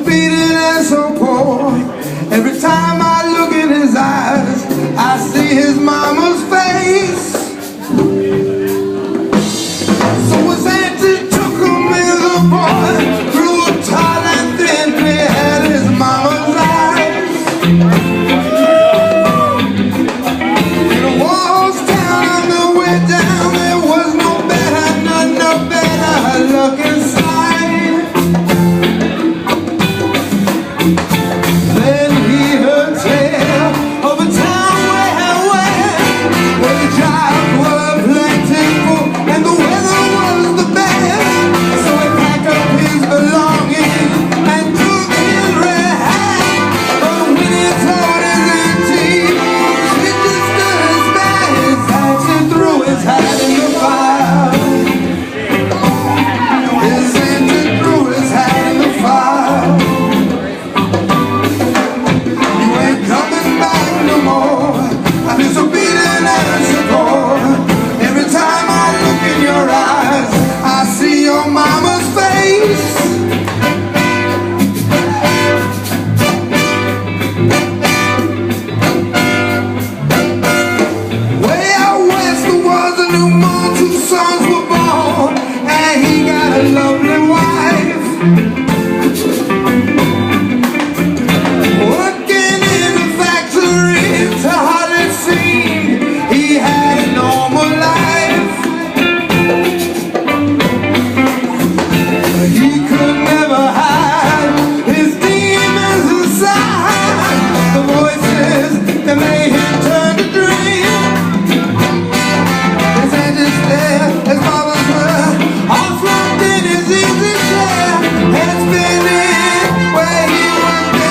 beaten and so poor. Every time I look in his eyes, I see his mama's face. So his auntie took him as a boy, grew up tall and thin, he had his mama's eyes. In a walls town on the way down, there was no better, no better looking sight. Then he heard tale of a town where the jobs were plentiful and the weather was the best. So he packed up his belongings and took his red hat. But when he told his auntie, she just stood as bad as that. She threw his hat in the fire. His auntie threw his hat in the fire. You ain't coming back no more. I feel so beaten and so poor. Every time I look in your eyes, I see your mama's face. Way out west there was a new moon, 2 sons were born, and he got a lovely wife. Working in the factory, to hard it seemed, he had a normal life. He could never hide his demons inside, the voices that made him turn to dream. His aunties there, his fathers were all slumped in his easy chair, head spinning where he would be.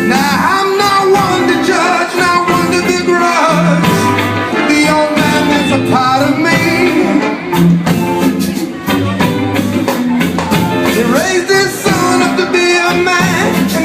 Now I'm not one to judge, not one to begrudge the old man that's a part of me. He raised his son up to be a man, and